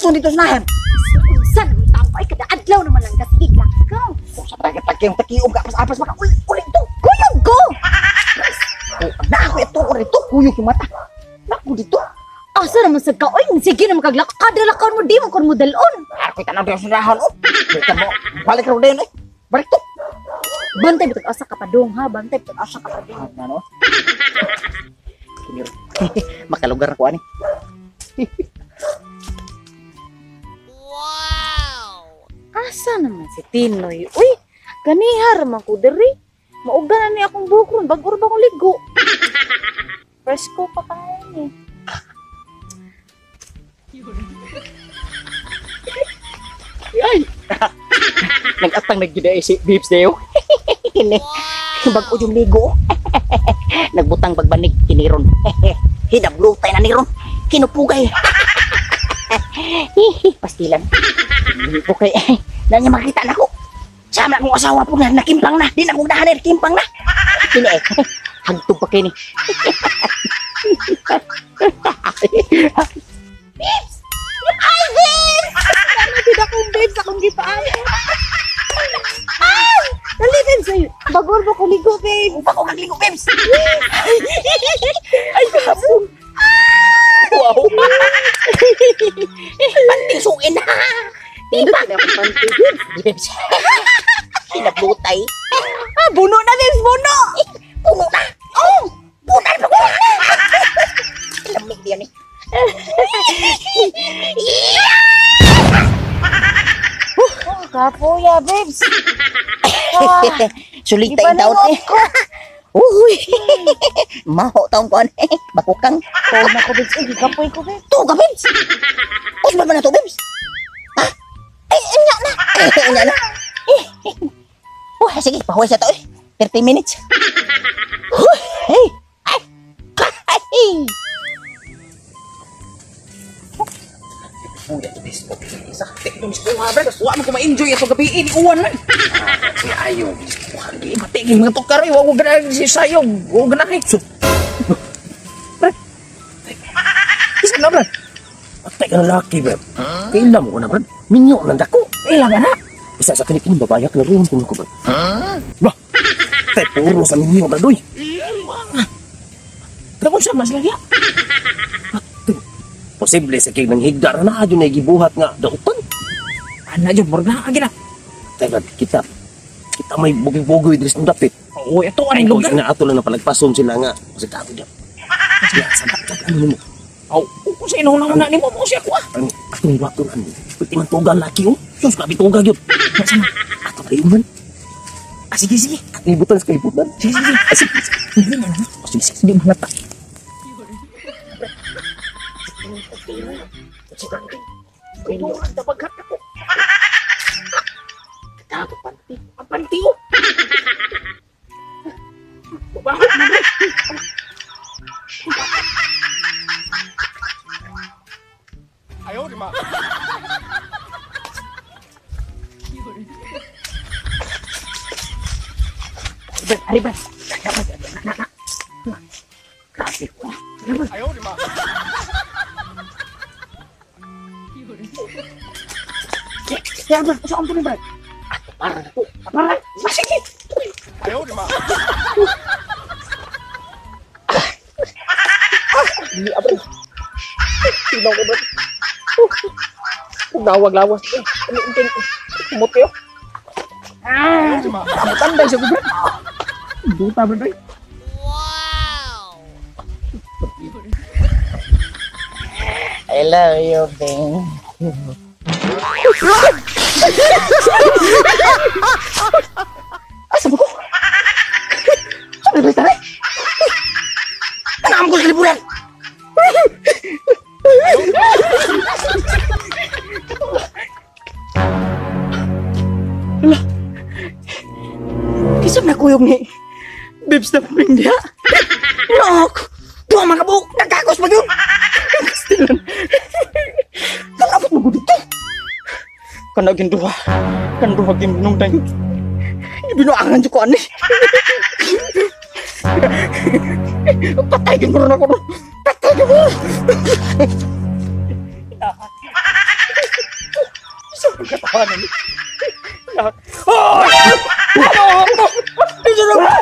lason dito sa nahan. San mo tao ay kada adlaw naman ang kasig ka. Ikaw. Kung sa tagay-tagyong takiog ka apas maka uling to. Kuyog ko. Na ako ito rito kuyog yung mata. Naku dito. Asa naman sa ka? Oy, sige na makaglak. Kadalakaw mo di mo kon mo dalon. Ako tanaw diyo sa nahan oh. Kita mo balik raw din eh. Balik to. Bantay bitag asa ka pa dong ha. Bantay bitag asa ka pa dong. Ano? Makalugar ako ani. Asa naman si Tinoy? Uy, ganihar man ko diri. Mauga na ni akong bukron bag-ura ba akong ligo. Presko pa kayo ni. Ay. Nag-atang nagjuday si Bibs dayo. Bag-o yung ligo. Nagbutang bagbanig kiniron. Hinablutay na niron. Kinupugay. Pastilan. Okay, nanya makita na ko. Sama akong asawa po na nakimpang na. Di na akong dahanin, kimpang na. Kini eh, hagtog pa kini. Bibs! Ay, Bibs! Ano din akong babes akong gipaan? Ay! Dali babes ay bagor ba ko ligo babes? Upa ko magligo, Bibs. Ay kapon. Wow. Panting suin ha. Diba? Hindi ako panty babes. Bibs. Hinablutay. Ah, buno na babes, buno! Puno na. Oh, puno na ko. Lamig diyan eh. Kapuya babes. Sulitay taon eh. Uy. Maho taon ko eh. Bakukang. Tawag na ko babes. Ay, kapoy ko babes. To ka, Bibs. Us ba na to, Bibs? Ha? Ay, anya na. Anya na. Sige, pahuway sa to eh. 30 minutes. Hey. Ay. Ay. Uy, ito bis. Sakti ito mis kuha, bro. Wala mo ko ma-enjoy ito gabiin. Uwan man. Ayaw. Hindi matigil mga tukar. Huwag mo ganahin si sayog. Huwag ganahin. Isa na, bro. Patay ka na laki, bro. Kailan mo ko na, bro. Minyo lang dako. Kailan ka na. Isa sa kanikin, babayak na rin kung ko, bro. Bah, tay puro sa minyo, bro, doy. Pero siya mas lagi. Posible sa kay nang higdar na adyo na gibuhat nga dautan. Ana jud morga agi na. Teka kita may bugoy-bugoy diri sa dapit. Oo, ito aning lugar nga ato lang na palagpason sila nga sa tago diyan. Sila sa dapat ano mo. Aw, kung sa inong na nimo mo siya ko ah. Ako ni wakto kan. Pwede man tugan laki oh. Sus ka bituga gyud. Sama. Ato kayo man. Sige sige. Libutan sa kalibutan. Sige sige. Sige sige. Sige manata. Ito ang tapaghat ako. Katago panty. Ang panty oh. Bakit mo ba? Ayaw di ma. Hari ba? Kasi ko. Ayaw di ma. Ya, bro, sa ampun, bro. Parah po. Parah. Masih. Ayaw di ma. Ini apa? Sino ko ba? Nawag-lawas. Ano intin? Kumot kayo. Matanda siya ko, bro. Duta, bro. Wow! I love you, babe. Asa mo ko? Saan na tayo? Tanam ko sa liburan! Hala, kisam na kuyog ni Bibs na paming diha. Nok! Duha mga kabuk! Nagkakos pa yun! Kastilan! Kalapot mo ko dito! Kanagin duha. Kan duha ginunong tayo. Ibinuangan siya ko ani. Patay din mo rin ako. Patay din mo. katawanan ni. Oh! Ano? Dito na!